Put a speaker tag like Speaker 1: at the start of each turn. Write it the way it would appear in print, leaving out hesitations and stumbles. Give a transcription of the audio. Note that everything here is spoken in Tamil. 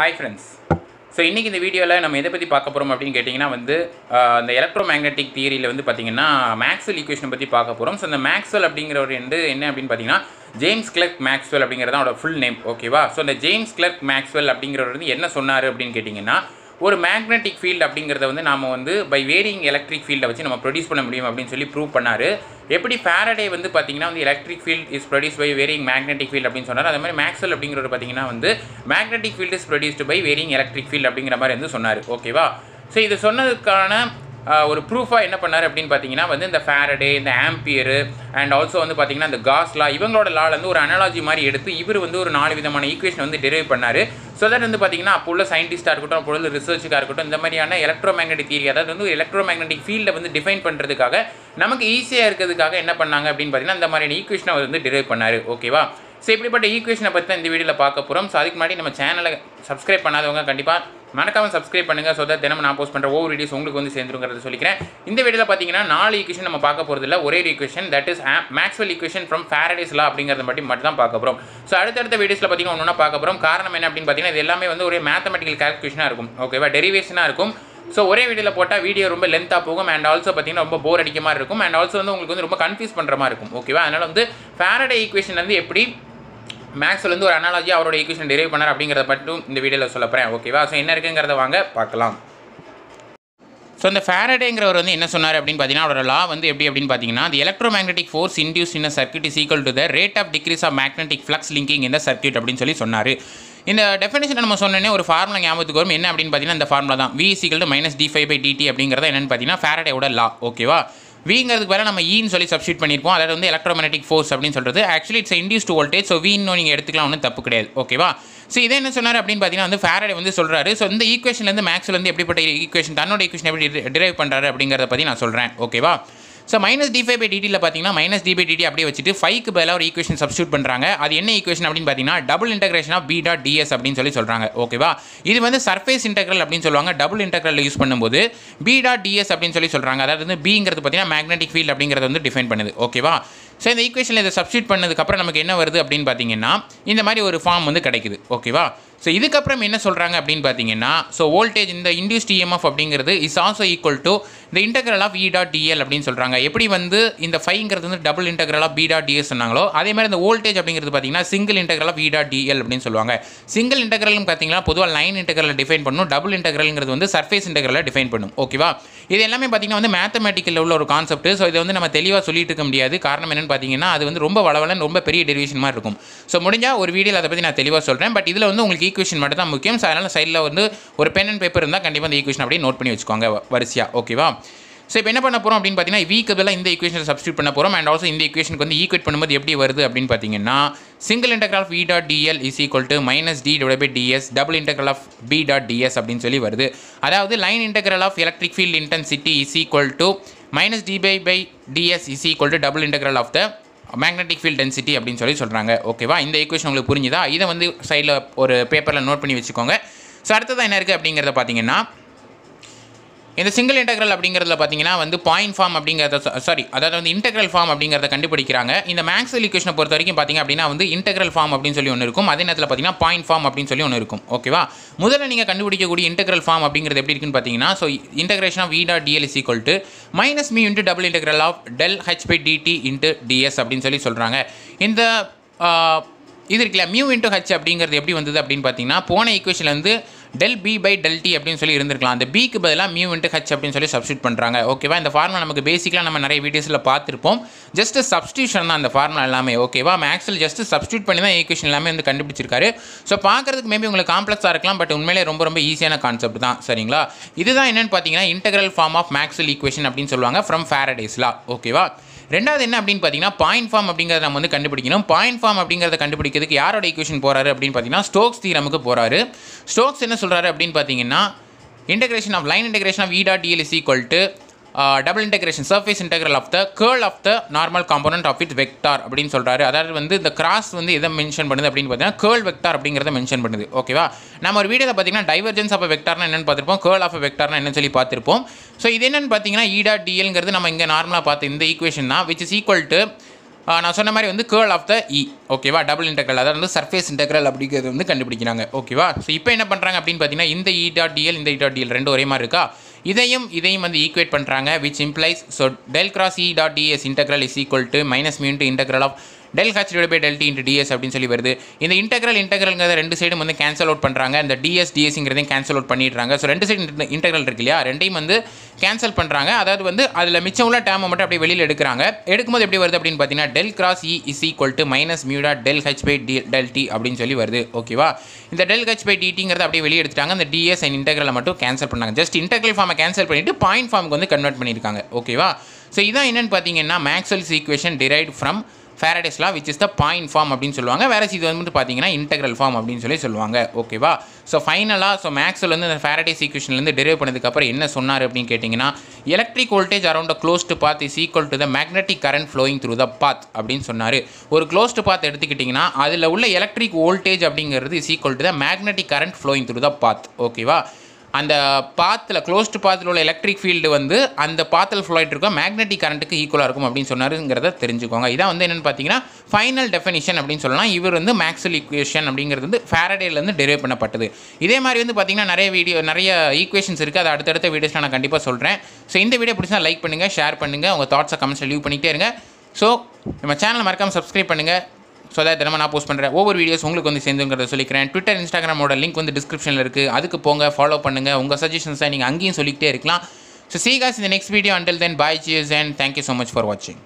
Speaker 1: Hi friends. So இன்னைக்கு இந்த வீடியோல நம்ம எதை பத்தி பார்க்க போறோம் அப்படினு கேட்டிங்கனா வந்து அந்த எலக்ட்ரோமேக்னெட்டிக் தியரியில வந்து பாத்தீங்கன்னா மேக்ஸ்வெல் ஈக்குவேஷன் பத்தி பார்க்க போறோம். சோ அந்த மேக்ஸ்வெல் அப்படிங்கறவர் என்ன அப்படினு பாத்தீங்கன்னா ஜேம்ஸ் கிளர்க் மேக்ஸ்வெல் அப்படிங்கறது அவரோட ஃபுல் நேம். ஓகேவா? சோ அந்த ஜேம்ஸ் கிளர்க் மேக்ஸ்வெல் அப்படிங்கறவர் வந்து என்ன சொன்னாரு அப்படினு கேட்டிங்கனா ஒரு மேக்னெட்டிக் ஃபீல்ட் அப்படிங்கறத வந்து நாம வந்து பை வேரியிங் எலக்ட்ரிக் ஃபீல்ட வச்சு நம்ம ப்ரொடியூஸ் பண்ண முடியும் அப்படினு சொல்லி ப்ரூவ் பண்ணாரு. எப்படி Faraday வந்து பாத்தீங்கன்னா வந்து electric field is produced by varying magnetic field அப்படினு சொன்னாரு. அதே மாதிரி மேக்ஸ்வெல் அப்படிங்கறவர் பாத்தீங்கன்னா வந்து magnetic field is produced by varying electric field அப்படிங்கற மாதிரி வந்து சொன்னாரு. ஓகேவா? சோ இது சொன்னதுக்கான ஒரு ப்ரூஃபா என்ன பண்ணாரு அப்படினு பாத்தீங்கன்னா வந்து இந்த Faraday, இந்த ஆம்பியர் அண்ட் ஆல்சோ வந்து பாத்தீங்கன்னா இந்த காஸ் லா இவங்களோட லால இருந்து ஒரு அனாலஜி மாதிரி எடுத்து இவர் வந்து ஒரு 4 விதமான ஈக்குவேஷன் வந்து டிரைவ் பண்ணாரு. சோ தட் வந்து பாத்தீங்கன்னா அப்போ உள்ள சயின்டிஸ்டா இருக்கட்டும், அப்போ உள்ள ரிசர்ச்சுக்கா இருக்கட்டும், இந்த மாதிரியான எலக்ட்ரோமேக்னெட்டிக் தியரி அதாவது வந்து எலக்ட்ரோமேக்னெட்டிக் ஃபீல்ட வந்து டிஃபைன் பண்றதுக்காக நமக்கு ஈஸியா இருக்கிறதுக்காக என்ன பண்ணாங்க அப்படினு பாத்தீங்கன்னா இந்த மாதிரியான ஈக்குவேஷனை வந்து டிரைவ் பண்ணாரு. ஓகேவா? சோ இப்படிப்பட்ட ஈக்குவேஷனை பத்தி தான் இந்த வீடியோல பார்க்க போறோம். சோ அதுக்கு முன்னாடி நம்ம சேனலை சப்ஸ்கிரைப் பண்ணாதவங்க கண்டிப்பா மறக்காம சப்ஸ்கிரைப் பண்ணுங்க. சோ தட் தினமும் நான் போஸ்ட் பண்ற ஒவ்வொரு வீடியோஸ் உங்களுக்கு வந்து சேர்ந்துருங்கிறத சொல்லிக்கிறேன். இந்த வீடியோல பாத்தீங்கன்னா 4 ஈக்குவேஷன் நம்ம பார்க்க போறது இல்ல, ஒரே equation that is Maxwell equation from Faraday's law அப்படிங்கறத மட்டும் தான் பார்க்க போறோம். சோ அடுத்த வீடியோஸ்ல பாத்தீங்கன்னா ஒவ்வொண்ணா பார்க்க போறோம். காரணம் என்ன அப்படினு பாத்தீங்கன்னா இது எல்லாமே வந்து ஒரு மேத்தமேட்டிக்கல் கால்குலேஷனா இருக்கும். ஓகேவா? டெரிவேஷனா இருக்கும். சோ ஒரே வீடியோல போட்டா வீடியோ ரொம்ப லென்த்தா போகும் அண்ட் ஆல்சோ பாத்தீங்கன்னா ரொம்ப போர் அடிக்க மாதிரி இருக்கும் அண்ட் ஆல்சோ வந்து உங்களுக்கு வந்து ரொம்ப கன்ஃபியூஸ் பண்ற மாதிரி இருக்கும். ஓகேவா? அதனால வந்து Faraday ஈக்குவேஷன் வந்து எப்படி மேக்ஸ்வெல் வந்து ஒரு அனாலஜி அவரோட ஈக்குவேஷன் டிரைவ் பண்ணார் அப்படிங்கறத மட்டும் இந்த வீடியோல சொல்லப் போறேன். ஓகேவா? சோ என்ன இருக்குங்கறத வாங்க பார்க்கலாம். சோ இந்த Faradayங்கிறவர் வந்து என்ன சொன்னாரு அப்படினு பாத்தீங்கன்னா அவரோட லா வந்து எப்படி அப்படினு பாத்தீங்கன்னா the electromagnetic force induced in a circuit is equal to the rate of decrease of magnetic flux linking in the circuit அப்படினு சொல்லி சொன்னாரு. இந்த டெஃபினிஷன் நம்ம சொன்னனே ஒரு ஃபார்முலா ஞாபகத்துக்கு வரும். என்ன அப்படினு பாத்தீங்கன்னா இந்த ஃபார்முலா தான் V -d∅/dt அப்படிங்கறது என்னன்னு பாத்தீங்கன்னா Faradayயோட லா. ஓகேவா? Vங்கிறதுக்கு பதிலா நம்ம E ன்னு சொல்லி சப்ஸ்டிட்யூட் பண்ணிருப்போம். அதாவது வந்து எலக்ட்ரோமேக்னெட்டிக் ஃபோர்ஸ் அப்படினு சொல்றது actually it's induced voltage. So V ன்னு நீங்க எடுத்துக்கலாம், ஒன்றும் தப்பு கிடையாது. ஓகேவா? சோ இதை என்ன சொன்னாரு அப்படின்னு பாத்தீங்கன்னா வந்து Faraday வந்து சொல்றாரு. சோ இந்த ஈக்குவேஷன்ல இருந்து மேக்ஸ்வெல் வந்து எப்படிப்பட்ட ஈக்குவேஷன் தன்னோட ஈக்குவேஷன் எப்படி டிரைவ் பண்றாரு அப்படிங்கறத பத்தி நான் சொல்றேன். ஓகேவா? ஸோ -d∅/dt பார்த்தீங்கன்னா -d/dt அப்படியே வச்சுட்டு ஃபைக்கு பதிலாக ஒரு ஈக்குவேஷன் சப்ஸ்டியூட் பண்ணுறாங்க. அது என்ன ஈக்குவேஷன் அப்படின்னு பார்த்தீங்கன்னா double integration of b dot ds அப்படின்னு சொல்லி சொல்கிறாங்க. ஓகேவா? இது வந்து சர்ஃபேஸ் இன்டெக்ரல் அப்படின்னு சொல்லுவாங்க. டபுள் இன்டெக்ரல் யூஸ் பண்ணும்போது b டாட் ds அப்படின்னு சொல்லி சொல்கிறாங்க. அதாவது வந்து bங்கிறது பார்த்தீங்கன்னா மேக்னெட்டிக் ஃபீல்ட் அப்படிங்கிறது வந்து டிஃபைன் பண்ணுது. ஓகேவா? ஸோ இந்த ஈக்குவேஷனில் இதை சப்ஸ்டியூட் பண்ணதுக்கப்புறம் நமக்கு என்ன வருது அப்படின்னு பார்த்தீங்கன்னா இந்த மாதிரி ஒரு ஃபார்ம் வந்து கிடைக்குது. ஓகேவா? ஸோ இதுக்கப்புறம் என்ன சொல்கிறாங்க அப்படின்னு பார்த்தீங்கன்னா ஸோ வோல்டேஜ் இந்த இன்டியூஸ்ட் EMF அப்படிங்கிறது இஸ் ஆல்சோ ஈக்குவல் டு இந்த integral of E dot dl அப்படின்னு சொல்கிறாங்க. எப்படி வந்து இந்த ஃபைங்கிறது வந்து double integral of b dot ds சொன்னாங்களோ அதே மாதிரி இந்த வோல்டேஜ் அப்படிங்கிறது பார்த்தீங்கன்னா single integral of E dot dl அப்படின்னு சொல்லுவாங்க. சிங்கிள் இன்டெக்ரல்னு பார்த்தீங்கன்னா பொதுவாக லைன் இன்டெக்ரலை டிஃபைன் பண்ணும். டபுள் இன்டெக்ரல்ங்கிறது வந்து சர்ஃபேஸ் இன்டெக்ரலை டிஃபைன் பண்ணும். ஓகேவா? இது எல்லாமே பார்த்தீங்கன்னா வந்து மேத்தமேட்டிக்கல் உள்ள ஒரு கான்செப்ட். ஸோ இதை வந்து நம்ம தெளிவாக சொல்லிட்டு இருக்க முடியாது. காரணம் என்னன்னு பார்த்தீங்கன்னா அது வந்து ரொம்ப வளவலன்னு ரொம்ப பெரிய டெரிவேஷன் மாதிரி இருக்கும். ஸோ முடிஞ்சால் ஒரு வீடியோவில் அதை பற்றி நான் தெளிவாக சொல்கிறேன். பட் இதில் வந்து உங்களுக்கு ஈக்குவேஷன் மட்டும் தான் முக்கியம். ஸோ அதனால் சைடில் வந்து ஒரு பென் அண்ட் பேப்பர் இருந்தால் கண்டிப்பாக இந்த ஈக்குவேஷன் அப்படியே நோட் பண்ணி வச்சுக்கோங்க வரிசையாக. ஓகேவா? ஸோ இப்போ என்ன பண்ண போகிறோம் அப்படின்னு பார்த்தீங்கன்னா வீக்கு பதிலாக இந்த ஈக்குவேஷனை சப்ஸ்டியூட் பண்ண போகிறோம். அண்ட் ஆல்சோ இந்த ஈக்குவேஷனுக்கு வந்து ஈக்குவேட் பண்ணும்போது எப்படி வருது அப்படின்னு பார்த்தீங்கன்னா single integral of E dot dl is equal to -d/ds double integral of b dot ds அப்படின்னு சொல்லி வருது. அதாவது line integral of electric field intensity is equal to -d/ds is equal to double integral of the magnetic field density அப்படின்னு சொல்லி சொல்கிறாங்க. ஓகேவா? இந்த ஈக்குவேஷன் உங்களுக்கு புரிஞ்சுதா? இதை வந்து சைடில் ஒரு பேப்பரில் நோட் பண்ணி வச்சுக்கோங்க. ஸோ அடுத்ததான் என்ன இருக்குது அப்படிங்கிறத பார்த்தீங்கன்னா இந்த சிங்கிள் இன்டெக்ரல் அப்படிங்கிறதுல பார்த்தீங்கன்னா வந்து பாயிண்ட் ஃபார்ம் அப்படிங்கிறத அதாவது வந்து இன்டெக்ரல் ஃபார்ம் அப்படிங்கிறத கண்டுபிடிக்கிறாங்க. இந்த மேக்ஸ்வெல் ஈக்குவேஷனை பொறுத்த வரைக்கும் பார்த்தீங்க அப்படின்னா வந்து இன்டெக்ரல் ஃபார்ம் அப்படின்னு சொல்லி ஒன்று இருக்கும். அதே நேரத்தில் பார்த்தீங்கன்னா பாயிண்ட் ஃபார்ம் அப்படின்னு சொல்லி ஒன்று இருக்கும். ஓகேவா? முதல்ல நீங்கள் கண்டுபிடிக்கக்கூடிய இன்டெக்ரல் ஃபார்ம் அப்படிங்கிறது எப்படி இருக்குன்னு பார்த்தீங்கன்னா so integration of E dot dl is equal to -μ into double integral of ∇h/dt into ds அப்படின்னு சொல்லி சொல்கிறாங்க. இந்த இது இருக்குல்ல μ இன்ட்டு h அப்படிங்கிறது எப்படி வந்தது அப்படின்னு பார்த்தீங்கன்னா போன ஈக்குவேஷனில் வந்து ∆b/∆t அப்படின்னு சொல்லி இருந்திருக்கலாம். அந்த பிக்கு பதிலாக μ இன்ட்டு h அப்படின்னு சொல்லி சப்ஸ்டியூட் பண்ணுறாங்க. ஓகேவா? இந்த ஃபார்முலா நமக்கு பேசிக்கலாக நம்ம நிறைய வீடியோஸில் பார்த்துருப்போம். ஜஸ்ட் சப்ஸ்டியூஷன் தான் அந்த ஃபார்முலா எல்லாமே. ஓகேவா? மேக்ஸில் ஜஸ்ட் சப்ஸ்டியூட் பண்ணி தான் ஈக்குவேஷன் எல்லாமே வந்து கண்டுபிடிச்சிருக்காரு. ஸோ பார்க்குறதுக்கு மேபி உங்களுக்கு காம்ப்ளெக்ஸாக இருக்கலாம். பட் உண்மையிலே ரொம்ப ஈஸியான கான்செப்ட் தான். சரிங்களா? இதுதான் என்னென்னு பார்த்தீங்கன்னா integral form of Maxwell equation அப்படின்னு சொல்லுவாங்க ஃப்ரம் Faraday's law. ஓகேவா? ரெண்டாவது என்ன அப்படின்னு பார்த்தீங்கன்னா பாயிண்ட் ஃபார்ம் அப்படிங்கிறத நம்ம வந்து கண்டுபிடிக்கணும். பாயிண்ட் ஃபார்ம் அப்படிங்கிறத கண்டுபிடிக்கிறதுக்கு யாரோட ஈக்குவேஷன் போகிறாரு அப்படின்னு பார்த்தீங்கன்னா ஸ்டோக்ஸ் தியரமுக்கு போகிறாரு. ஸ்டோக்ஸ் என்ன சொல்கிறாரு அப்படின்னு பார்த்தீங்கன்னா integration of line integration of E dot dl is equal to double integration surface integral of the curl of the normal component of it vector அப்படின்னு சொல்கிறாரு. அதாவது வந்து இந்த கிராஸ் வந்து எதை மென்ஷன் பண்ணுது அப்படின்னு பார்த்தீங்கன்னா கேர்ள் வெக்டார் அப்படிங்கிறத மென்ஷன் பண்ணுது. ஓகேவா? நம்ம ஒரு வீடியோவில் பார்த்தீங்கன்னா டைவர்ஜென்ஸ் ஆஃப் வெக்டார்னா என்னென்னு பார்த்துருப்போம், கேர்ள் ஆஃப் வெக்டார்னா என்னன்னு சொல்லி பார்த்துருப்போம். ஸோ இது என்னென்னு பார்த்தீங்கன்னா E டாட் dlங்கிறது நம்ம இங்கே நார்மலாக பார்த்து இந்த ஈக்குவேஷன் தான் விச் இஸ் ஈக்குவல் டு நான் சொன்ன மாதிரி வந்து கேர்ள் ஆஃப் த இ, ஓகேவா, டபுள் இன்டெக்ரல், அதாவது வந்து சர்ஃபேஸ் இன்டெக்ரல் அப்படிங்கிறது வந்து கண்டுபிடிக்கிறாங்க, ஓகேவா. ஸோ இப்போ என்ன பண்ணுறாங்க அப்படின்னு பார்த்தீங்கன்னா இந்த இ டாட் டிஎல் இந்த இ டாட் டிஎல் ரெண்டு ஒரே மாதிரி இருக்கா, இதையும் வந்து ஈக்குவேட் பண்ணுறாங்க, which implies so del cross E dot DS integral is equal to minus mu into integral of del h divided by del t into ds அப்படின்னு சொல்லி வருது. இந்த இன்டெக்ரல்ங்கிறத ரெண்டு சைடும் வந்து கேன்சல் அவுட் பண்ணுறாங்க, இந்த டிஎஸ்ங்கிறதையும் கேன்சல் அவுட் பண்ணிடுறாங்க. ஸோ ரெண்டு சைடு இன்டெக்ரல் இருக்கு இல்லையா, ரெண்டையும் வந்து கேன்சல் பண்ணுறாங்க. அதாவது வந்து அதில் மிச்சம் உள்ள டேர்மை மட்டும் அப்படியே வெளியில் எடுக்கிறாங்க. எடுக்கும்போது எப்படி வருது அப்படின்னு பார்த்தீங்கன்னா del cross e is equal to minus mu dot del h by del t அப்படின்னு சொல்லி வருது, ஓகேவா. இந்த del h by dtங்கிறத அப்படியே வெளியே எடுத்துட்டாங்க, இந்த ds அண்ட் இன்டெக்ரலை மட்டும் கேன்சல் பண்ணாங்க. ஜஸ்ட் இன்டெக்ரல் ஃபார்மை கேன்சல் பண்ணிட்டு பாயிண்ட் ஃபார்முக்கு வந்து கன்வெர்ட் பண்ணியிருக்காங்க, ஓகேவா. ஸோ இதான் என்னென்னு பார்த்தீங்கன்னா Maxwell's equation derived from Faraday's law which is the point form அப்படின்னு சொல்லுவாங்க. வேற இது வந்து பார்த்தீங்கன்னா இன்டெக்ரல் ஃபார்ம் அப்படின்னு சொல்லி சொல்லுவாங்க, ஓகேவா. ஸோ ஃபைனலாக ஸோ மேக்ஸ்வெல் வந்து இந்த Faraday's ஈக்குவேஷன்லேருந்து டெரைவ் பண்ணதுக்கப்புறம் என்ன சொன்னார் அப்படின்னு கேட்டிங்கன்னா electric voltage around a closed path is equal to the magnetic current flowing through the path அப்படின்னு சொன்னார். ஒரு க்ளோஸ்டு பாத் எடுத்துக்கிட்டிங்கன்னா அதில் உள்ள எலக்ட்ரிக் வோல்டேஜ் அப்படிங்கிறது is equal to the magnetic current flowing through the path, ஓகேவா. அந்த பாத்தில் க்ளோஸ்டு பாத்தில் உள்ள எலக்ட்ரிக் ஃபீல்டு வந்து அந்த பாத்தில் ஃப்ளோ ஆகிட்டு இருக்கும் மேக்னெட்டிக் கரண்ட்டுக்கு ஈக்குவலாக இருக்கும் அப்படின்னு சொன்னாருங்கிறத தெரிஞ்சுக்கோங்க. இதான் வந்து என்னென்னு பார்த்தீங்கன்னா ஃபைனல் டெஃபினிஷன் அப்படின்னு சொல்லலாம். இவர் வந்து மேக்ஸ்வெல் ஈக்குவேஷன் அப்படிங்கிறது வந்து ஃபேரடேலேருந்து டெரைவ் பண்ணப்பட்டது. இதே மாதிரி வந்து பார்த்தீங்கன்னா நிறைய ஈக்குவேஷன்ஸ் இருக்குது, அதை அடுத்தடுத்த வீடியோஸில் நான் கண்டிப்பாக சொல்கிறேன். ஸோ இந்த வீடியோ பிடிச்சா லைக் பண்ணுங்கள், ஷேர் பண்ணுங்கள், உங்கள் தாட்ஸை கமெண்ட்ஸில் லீவ் பண்ணிகிட்டே இருங்க. ஸோ நம்ம சேனலை மறக்காமல் சப்ஸ்கிரைப் பண்ணுங்கள். ஸோ அதை தினமும் நான் போஸ்ட் பண்ணுறேன் ஒவ்வொரு வீடியோஸ் உங்களுக்கு வந்து சேர்ந்துங்கிறத சொல்லிக்கிறேன். ட்விட்டர் இன்ஸ்டாகிராமோட லிங்க் வந்து டிஸ்கிரிப்ஷனில் இருக்குது, அதுக்கு போங்க, ஃபாலோ பண்ணுங்கள். உங்கள் சஜஷன்ஸை நீங்கள் அங்கேயும் சொல்லிக்கிட்டே இருக்கலாம். So see you guys in the next video. Until then, bye, cheers and thank you so much for watching.